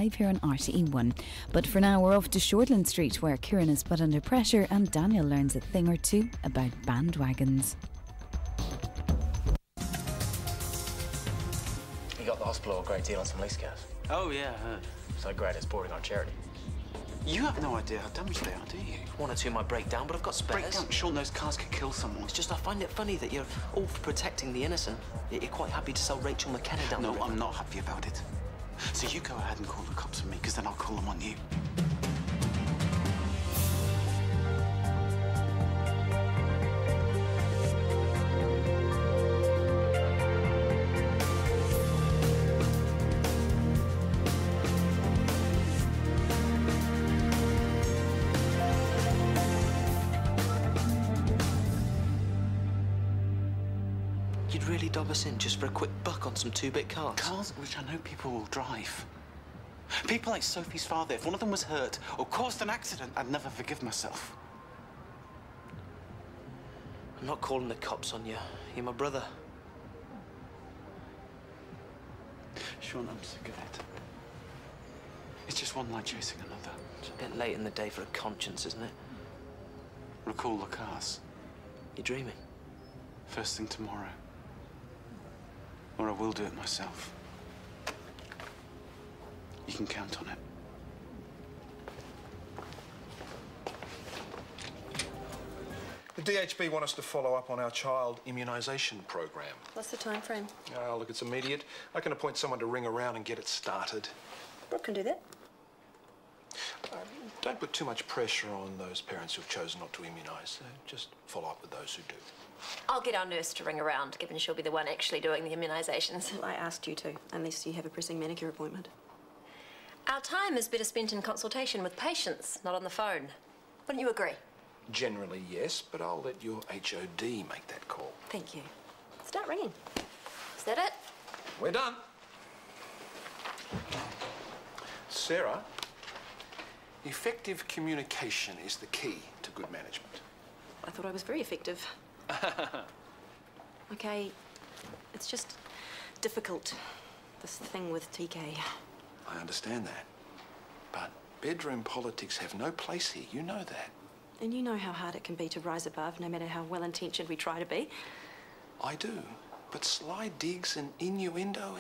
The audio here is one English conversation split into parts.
live here on RTE1. But for now, we're off to Shortland Street, where Kieran is put under pressure and Daniel learns a thing or two about bandwagons. You got the hospital a great deal on some lease cars. Oh, yeah, I heard. So great, it's bordering on charity. You have no idea how damaged they are, do you? One or two might break down, but I've got spares. Break down? Sure, those cars could kill someone. It's just I find it funny that you're all for protecting the innocent, yet you're quite happy to sell Rachel McKenna down the river. No, I'm not happy about it. So you go ahead and call the cops on me, because then I'll call them on you. You'd really dob us in just for a quick buck on some two-bit cars? Cars which I know people will drive. People like Sophie's father, if one of them was hurt or caused an accident, I'd never forgive myself. I'm not calling the cops on you. You're my brother. Sean, I'm sick of it. It's just one lie chasing another. It's a bit late in the day for a conscience, isn't it? Recall the cars. You're dreaming. First thing tomorrow. Or I will do it myself. You can count on it. The DHB want us to follow up on our child immunisation program. What's the time frame? Look, it's immediate. I can appoint someone to ring around and get it started. Brooke can do that. Don't put too much pressure on those parents who've chosen not to immunise. Just follow up with those who do. I'll get our nurse to ring around, given she'll be the one actually doing the immunisations. Well, I asked you to, unless you have a pressing manicure appointment. Our time is better spent in consultation with patients, not on the phone. Wouldn't you agree? Generally, yes, but I'll let your HOD make that call. Thank you. Start ringing. Is that it? We're done. Sarah, effective communication is the key to good management. I thought I was very effective. Okay, it's just difficult, this thing with TK. I understand that. But bedroom politics have no place here. You know that. And you know how hard it can be to rise above, no matter how well-intentioned we try to be. I do. But sly digs and innuendo,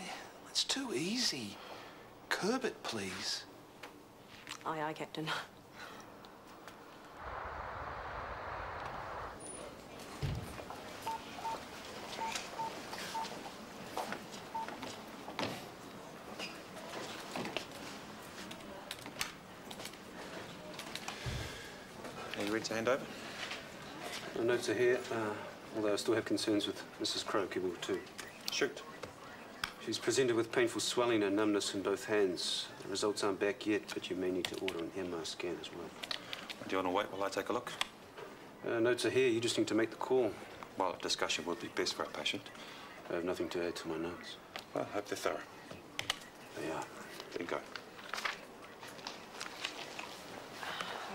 it's too easy. Curb it, please. Aye, aye, Captain. Are you ready to hand over? The notes are here, although I still have concerns with Mrs. Croak, will too. Shoot. She's presented with painful swelling and numbness in both hands. The results aren't back yet, but you may need to order an MR scan as well. Do you want to wait while I take a look? Notes are here. You just need to make the call. Well, discussion would be best for our patient. I have nothing to add to my notes. Well, I hope they're thorough. They are. Then go.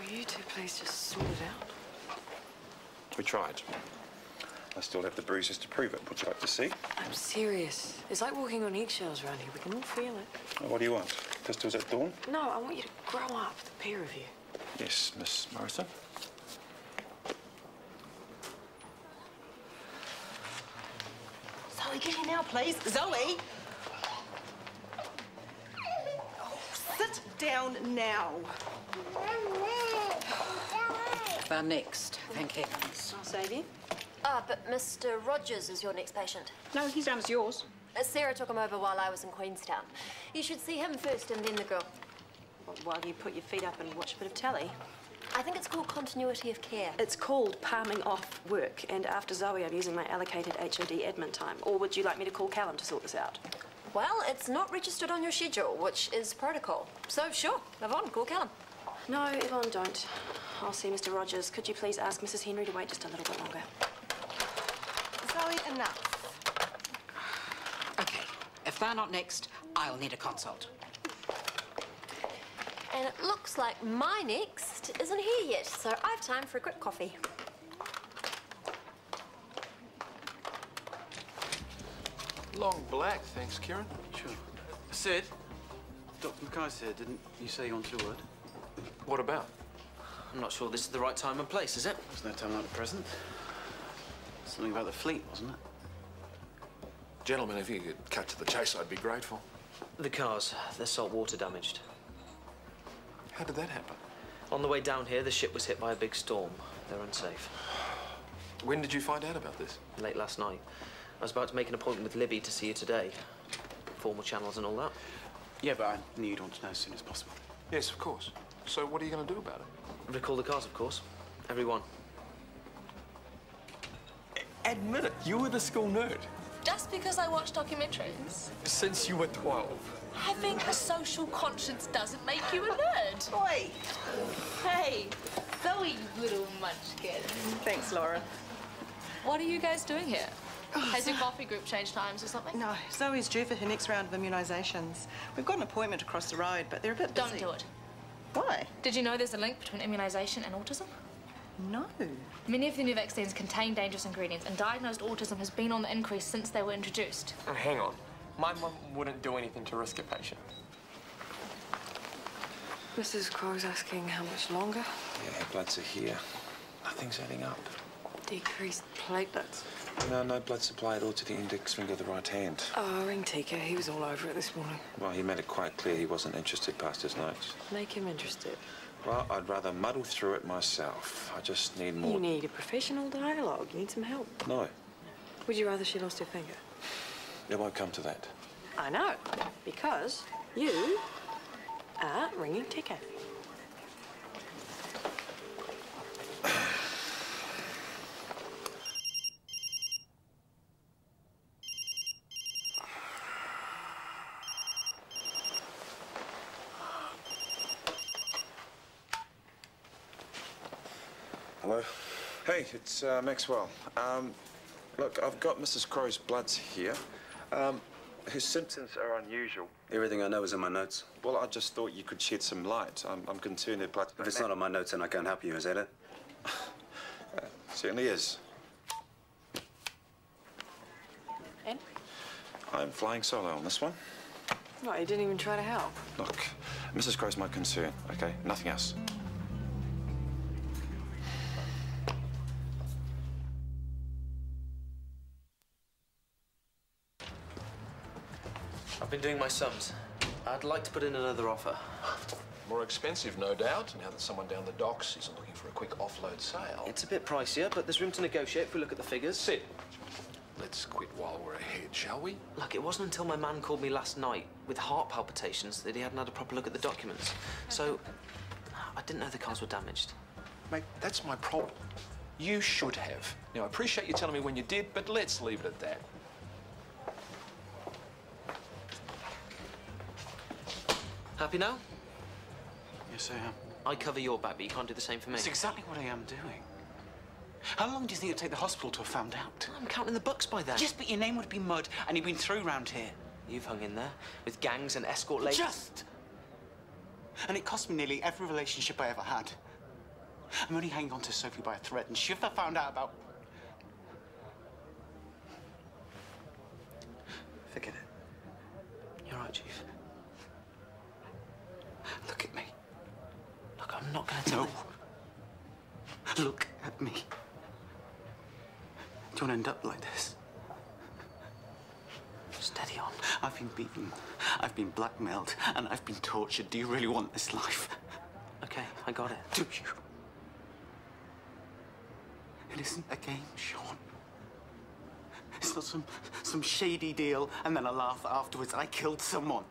Will you two please just sort it out? We tried. I still have the bruises to prove it. Would you like to see? I'm serious. It's like walking on eggshells around here. We can all feel it. Well, what do you want? Pistols at dawn? No, I want you to grow up, the pair of you. Yes, Miss Morrison. Zoe, get here now, please. Zoe! Oh, sit down now. Our next, thank heavens. I'll save you. But Mr. Rogers is your next patient. No, he's down as yours. Sarah took him over while I was in Queenstown. You should see him first and then the girl. While you put your feet up and watch a bit of telly. I think it's called continuity of care. It's called palming off work, and after Zoe, I'm using my allocated HOD admin time. Or would you like me to call Callum to sort this out? Well, it's not registered on your schedule, which is protocol. So, sure, Yvonne, call Callum. No, Yvonne, don't. I'll see Mr. Rogers. Could you please ask Mrs. Henry to wait just a little bit longer? Zoe, enough. Okay, if they're not next, I'll need a consult. And it looks like my next isn't here yet, so I have time for a quick coffee. Long black, thanks, Kieran. Sure. Sid, Dr. Mackay's here. Didn't you say you wanted a word? What about? I'm not sure this is the right time and place, is it? There's no time like the present. Something about the fleet, wasn't it? Gentlemen, if you could cut to the chase, I'd be grateful. The cars, they're saltwater damaged. How did that happen? On the way down here, the ship was hit by a big storm. They're unsafe. When did you find out about this? Late last night. I was about to make an appointment with Libby to see you today. Formal channels and all that. Yeah, but I knew you'd want to know as soon as possible. Yes, of course. So what are you going to do about it? Recall the cars, of course. Every one. Admit it, you were the school nerd. Just because I watch documentaries? Since you were 12. Having a social conscience doesn't make you a nerd. Oi! Hey, Zoe, you little munchkin. Thanks, Laura. What are you guys doing here? Has your coffee group changed times or something? No, Zoe's due for her next round of immunisations. We've got an appointment across the road, but they're a bit busy. Don't do it. Why? Did you know there's a link between immunisation and autism? No. Many of the new vaccines contain dangerous ingredients, and diagnosed autism has been on the increase since they were introduced. Hang on. My mum wouldn't do anything to risk a patient. Mrs. Crow's asking how much longer? Yeah, bloods are here. Nothing's adding up. Decreased platelets. No blood supply at all to the index finger of the right hand. Oh, ring Tika. He was all over it this morning. Well, he made it quite clear he wasn't interested past his notes. Make him interested. Well, I'd rather muddle through it myself. I just need more... You need a professional dialogue. You need some help. No. Would you rather she lost her finger? It won't come to that. I know. Because you are ringing Tika. Hello? Hey, it's Maxwell. Look, I've got Mrs. Crow's bloods here. Her symptoms are unusual. Everything I know is in my notes. Well, I just thought you could shed some light. I'm concerned her blood... If it's not on my notes, then I can't help you. Is that it? Certainly is. And? I'm flying solo on this one. No, you didn't even try to help. Look, Mrs. Crow's my concern, okay? Nothing else. I've been doing my sums. I'd like to put in another offer. More expensive, no doubt, now that someone down the docks isn't looking for a quick offload sale. It's a bit pricier, but there's room to negotiate if we look at the figures. Sid, let's quit while we're ahead, shall we? Look, it wasn't until my man called me last night with heart palpitations that he hadn't had a proper look at the documents. So, I didn't know the cars were damaged. Mate, that's my problem. You should have. Now, I appreciate you telling me when you did, but let's leave it at that. Happy now? Yes, I am. I cover your back, but you can't do the same for me. That's exactly what I am doing. How long do you think it'd take the hospital to have found out? I'm counting the bucks by then. Yes, but your name would be mud, and you've been through round here. You've hung in there with gangs and escort ladies. Just! And it cost me nearly every relationship I ever had. I'm only hanging on to Sophie by a thread, and she ever found out about... Forget it. You're right, Chief. Look at me. Look, I'm not going to tell No. Look at me. Do you want to end up like this? Steady on. I've been beaten, I've been blackmailed, and I've been tortured. Do you really want this life? Okay, I got it. Do you? It isn't a game, Sean. It's not some shady deal and then a laugh afterwards. I killed someone.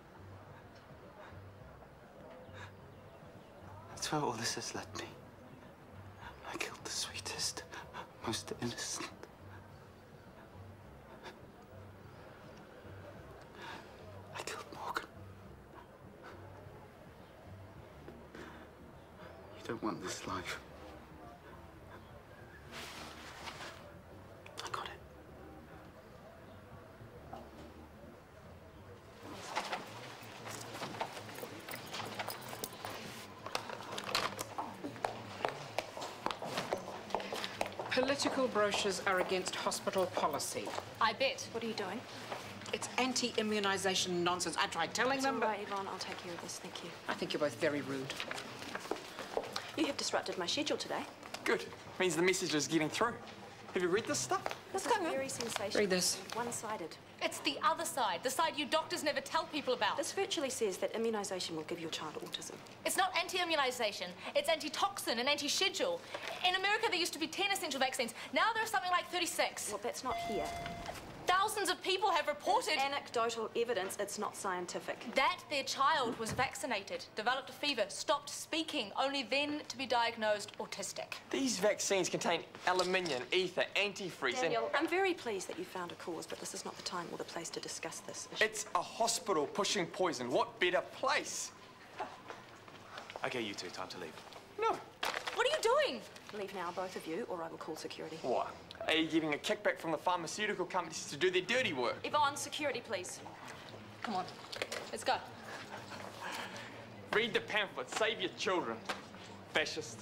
That's where all this has led me. I killed the sweetest, most innocent. I killed Morgan. You don't want this life. I got it. Political brochures are against hospital policy. I bet. What are you doing? It's anti-immunisation nonsense. I tried telling them, All but... right, Yvonne, I'll take care of this, thank you. I think you're both very rude. You have disrupted my schedule today. Good. Means the message is getting through. Have you read this stuff? This is very sensational. Read this. One-sided. It's the other side, the side you doctors never tell people about. This virtually says that immunisation will give your child autism. It's not anti-immunisation. It's anti-toxin and anti-schedule. In America, there used to be 10 essential vaccines. Now there are something like 36. Well, that's not here. Thousands of people have reported... It's anecdotal evidence, it's not scientific. That their child was vaccinated, developed a fever, stopped speaking, only then to be diagnosed autistic. These vaccines contain aluminium, ether, antifreeze, Daniel, I'm very pleased that you found a cause, but this is not the time or the place to discuss this issue. It's a hospital pushing poison. What better place? Okay, you two, time to leave. No. What are you doing? Leave now, both of you, or I will call security. What? Are you getting a kickback from the pharmaceutical companies to do their dirty work? Yvonne, security, please. Come on, let's go. Read the pamphlet. Save your children. Fascist.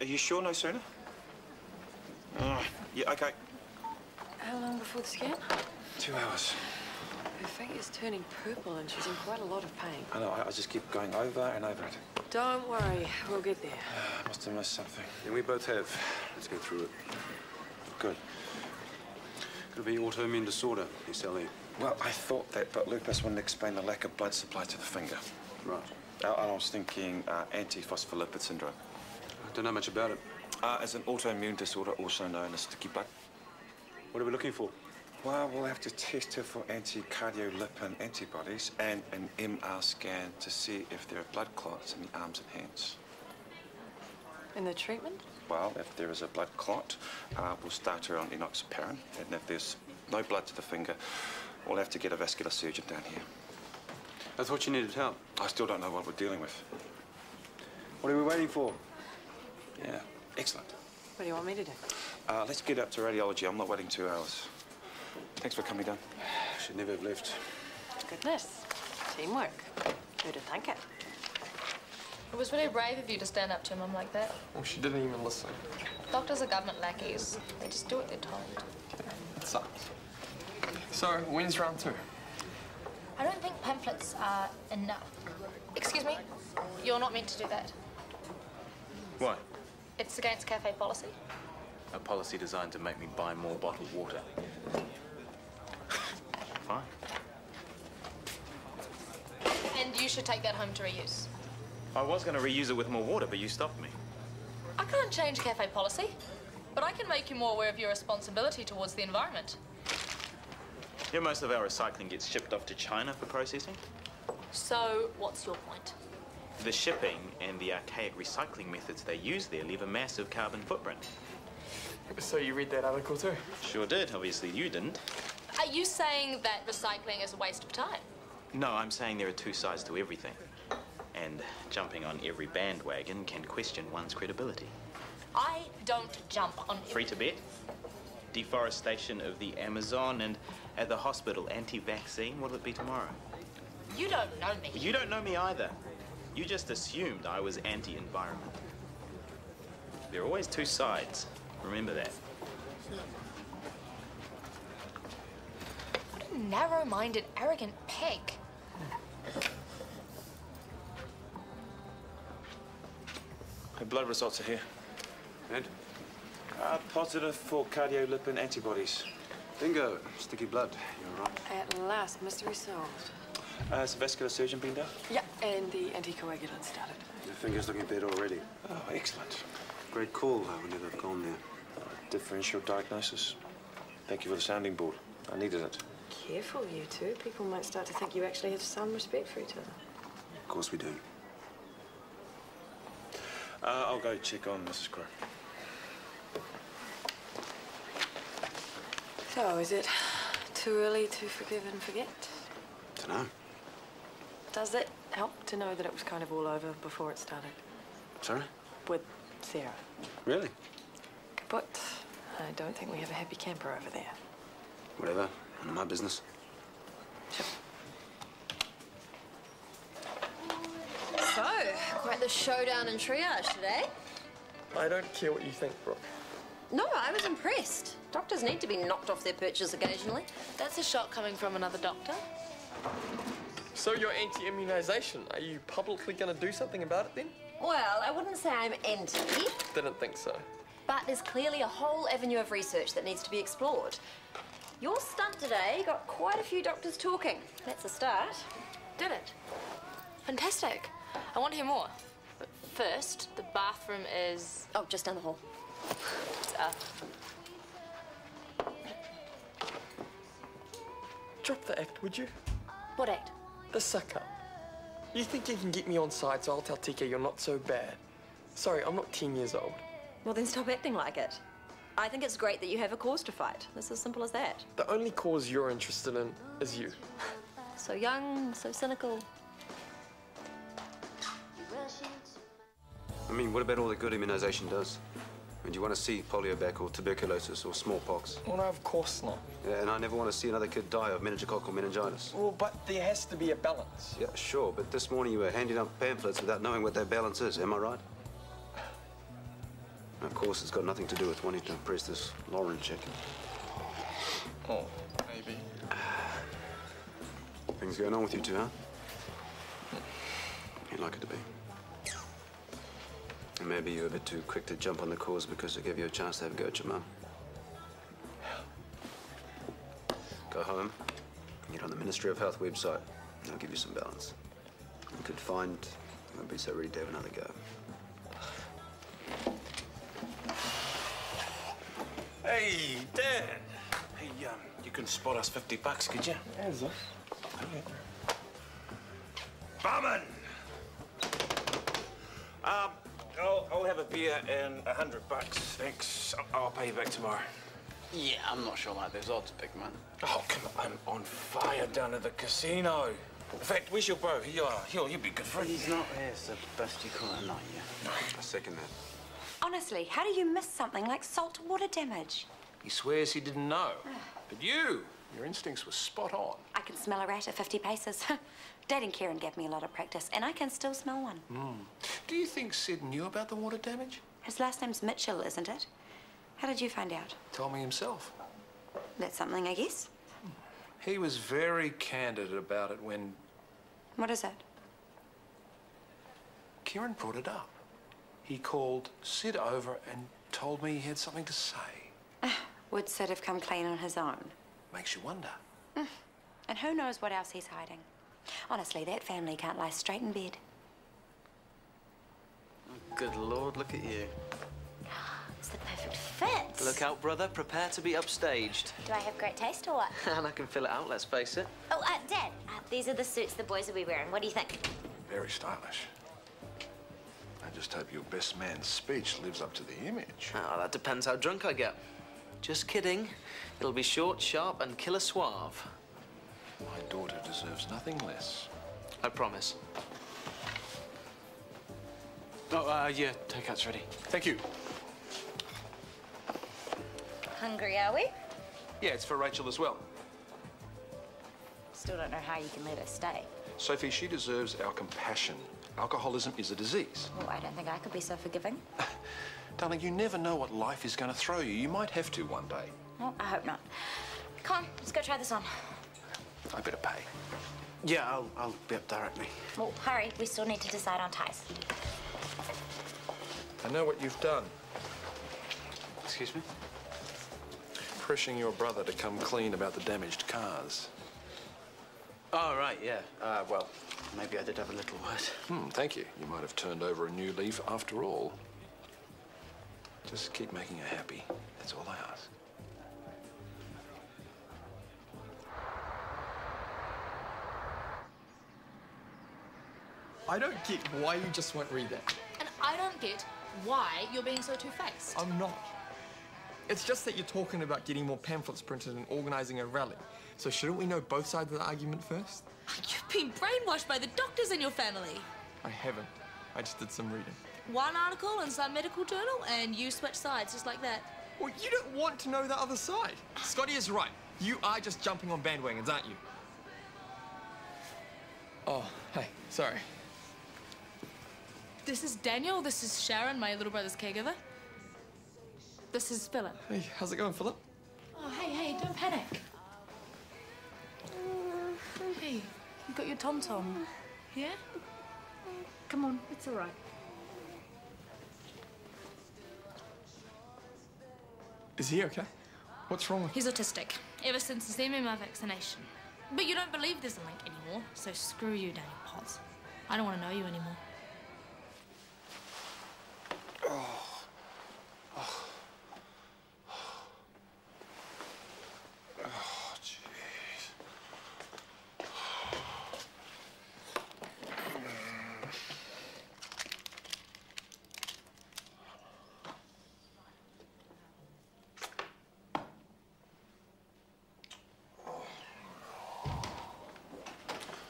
Are you sure no sooner? Yeah, okay. How long before the scan? 2 hours. Her finger's turning purple and she's in quite a lot of pain. I know, I just keep going over and over it. Don't worry, we'll get there. I must have missed something. And we both have. Let's go through it. Good. Could be autoimmune disorder, SLE. Well, I thought that, but lupus wouldn't explain the lack of blood supply to the finger. Right. And I was thinking antiphospholipid syndrome. I don't know much about it. As an autoimmune disorder, also known as sticky blood. What are we looking for? Well, we'll have to test her for anti-cardiolipin antibodies and an MR scan to see if there are blood clots in the arms and hands. And the treatment? Well, if there is a blood clot, we'll start her on enoxaparin. And if there's no blood to the finger, we'll have to get a vascular surgeon down here. I thought you needed help. I still don't know what we're dealing with. What are we waiting for? Yeah, excellent. What do you want me to do? Let's get up to radiology. I'm not waiting 2 hours. Thanks for coming down. Should never have left. Goodness. Teamwork. Who'd have thunk it? It was really brave of you to stand up to Mum like that. Well, she didn't even listen. Doctors are government lackeys. They just do what they're told. It sucks. So, when's round 2? I don't think pamphlets are enough. Excuse me? You're not meant to do that. Why? It's against cafe policy. A policy designed to make me buy more bottled water. Fine. And you should take that home to reuse. I was going to reuse it with more water, but you stopped me. I can't change cafe policy, but I can make you more aware of your responsibility towards the environment. Yeah, most of our recycling gets shipped off to China for processing. So, what's your point? The shipping and the archaic recycling methods they use there leave a massive carbon footprint. So you read that article too? Sure did. Obviously you didn't. Are you saying that recycling is a waste of time? No, I'm saying there are two sides to everything. And jumping on every bandwagon can question one's credibility. I don't jump on... Free to bet? Deforestation of the Amazon and at the hospital, anti-vaccine. What'll it be tomorrow? You don't know me. You don't know me either. You just assumed I was anti-environment. There are always two sides. Remember that. What a narrow-minded, arrogant pig. Her blood results are here. And? Positive for cardiolipin antibodies. Bingo. Sticky blood. You're right. At last, mystery solved. Has the vascular surgeon been down? Yeah, and the anticoagulant started. Your finger's looking better already. Oh, excellent. Great call. I would never have gone there. Differential diagnosis. Thank you for the sounding board. I needed it. Careful, you two. People might start to think you actually have some respect for each other. Of course we do. I'll go check on Mrs. Crow. So, is it too early to forgive and forget? Dunno. Does it help to know that it was kind of all over before it started? Sorry? With Sarah. Really? But I don't think we have a happy camper over there. Whatever. None of my business. Sure. the showdown in triage today. I don't care what you think, Brooke. No, I was impressed. Doctors need to be knocked off their perches occasionally. That's a shock coming from another doctor. So you're anti-immunisation. Are you publicly going to do something about it then? Well, I wouldn't say I'm anti, Didn't think so. but there's clearly a whole avenue of research that needs to be explored. Your stunt today got quite a few doctors talking. That's a start. Did it? Fantastic. I want to hear more. But first, the bathroom is... Oh, just down the hall. Drop the act, would you? What act? The suck up. You think you can get me on side, so I'll tell TK you're not so bad. Sorry, I'm not 10 years old. Well, then stop acting like it. I think it's great that you have a cause to fight. It's as simple as that. The only cause you're interested in is you. So young, so cynical. I mean, what about all the good immunisation does? I mean, do you want to see polio back or tuberculosis or smallpox? Well, no, of course not. Yeah, and I never want to see another kid die of meningococcal meningitis. Well, but there has to be a balance. Yeah, sure, but this morning you were handing out pamphlets without knowing what that balance is, am I right? Of course, it's got nothing to do with wanting to impress this Lauren chick. Oh, maybe. Things going on with you two, huh? You'd like it to be. And maybe you're a bit too quick to jump on the cause because it gave you a chance to have a go at your mum. Go home, get on the Ministry of Health website, and I'll give you some balance. You could find you won't be so ready to have another go. Hey, Dan. Hey, you can spot us $50, could you? Yes, sir. Barman! I'll have a beer and $100. Thanks. I'll pay you back tomorrow. Yeah, I'm not sure like those odds, big man. Oh, come on. I'm on fire down at the casino. In fact, where's your bro? Here you are. You'll be good for it. He's not here, so best you call it not you. I second that. Honestly, how do you miss something like salt water damage? He swears he didn't know. But your instincts were spot on. I can smell a rat at 50 paces. Dating Kieran gave me a lot of practice, and I can still smell one. Do you think Sid knew about the water damage? His last name's Mitchell, isn't it? How did you find out? Told me himself. That's something, I guess. He was very candid about it when What is it? Kieran brought it up. He called Sid over and told me he had something to say. Would Sid have come clean on his own? Makes you wonder. And who knows what else he's hiding? Honestly, that family can't lie straight in bed. Good Lord, look at you. It's the perfect fit. Look out, brother. Prepare to be upstaged. Do I have great taste or what? And I can fill it out, let's face it. Oh, Dad, these are the suits the boys will be wearing. What do you think? Very stylish. I just hope your best man's speech lives up to the image. Oh, that depends how drunk I get. Just kidding. It'll be short, sharp, and killer suave. My daughter deserves nothing less. I promise. Oh, yeah, takeout's ready. Thank you. Hungry, are we? Yeah, it's for Rachel as well. Still don't know how you can let her stay. Sophie, she deserves our compassion. Alcoholism is a disease. Oh, I don't think I could be so forgiving. Darling, you never know what life is going to throw you. You might have to one day. Well, I hope not. Come on, let's go try this on. I better pay. Yeah, I'll be up directly. Well, hurry. We still need to decide on ties. I know what you've done. Excuse me? Pressuring your brother to come clean about the damaged cars. Oh, right, yeah. Well, maybe I did have a little word. Thank you. You might have turned over a new leaf after all. Just keep making her happy. That's all I ask. I don't get why you just won't read that. And I don't get why you're being so two-faced. I'm not. It's just that you're talking about getting more pamphlets printed and organising a rally. So shouldn't we know both sides of the argument first? You've been brainwashed by the doctors in your family. I haven't. I just did some reading. One article in some medical journal, and you switch sides just like that. Well, you don't want to know the other side. Scotty is right. You are just jumping on bandwagons, aren't you? Oh, hey, sorry. This is Daniel. This is Sharon, my little brother's caregiver. This is Philip. Hey, how's it going, Philip? Oh, hey, don't panic. Hey, you got your tom-tom. Yeah? Come on, it's all right. Is he okay? What's wrong with him? He's autistic, ever since his MMR vaccination. But you don't believe there's a link anymore, so screw you, Daniel Potts. I don't want to know you anymore.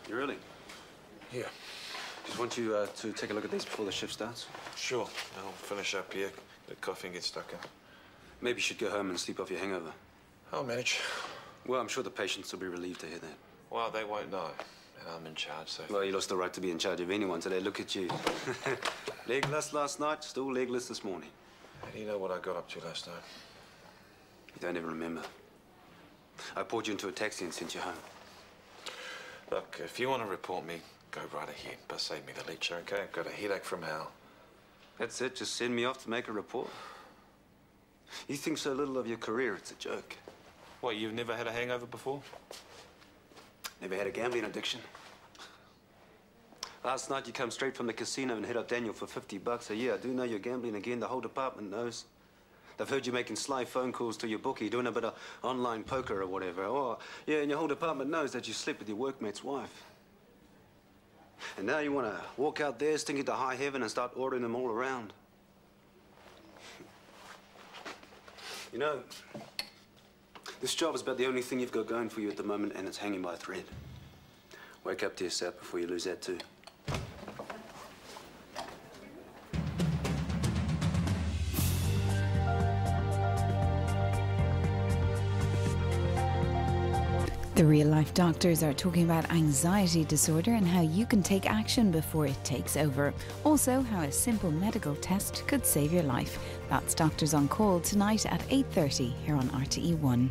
You really? Yeah. Just want you to take a look at these before the shift starts. Sure. I'll finish up here. The coffee and get stuck in. Maybe you should go home and sleep off your hangover. I'll manage. Well, I'm sure the patients will be relieved to hear that. Well, they won't know. And I'm in charge, so... Well, you lost the right to be in charge of anyone today. Look at you. Legless last night, still legless this morning. How do you know what I got up to last night? You don't even remember. I poured you into a taxi and sent you home. Look, if you want to report me, go right ahead. But save me the lecture, okay? I've got a headache from hell. That's it? Just send me off to make a report? You think so little of your career, it's a joke. What, you've never had a hangover before? Never had a gambling addiction. Last night you come straight from the casino and hit up Daniel for $50 a year. I do know you're gambling again. The whole department knows. They've heard you making sly phone calls to your bookie, doing a bit of online poker or whatever. Oh, yeah, and your whole department knows that you slept with your workmate's wife. And now you want to walk out there, stinking to high heaven and start ordering them all around. You know, this job is about the only thing you've got going for you at the moment, and it's hanging by a thread. Wake up to your sap before you lose that too. The real-life doctors are talking about anxiety disorder and how you can take action before it takes over. Also, how a simple medical test could save your life. That's Doctors on Call tonight at 8:30 here on RTE1.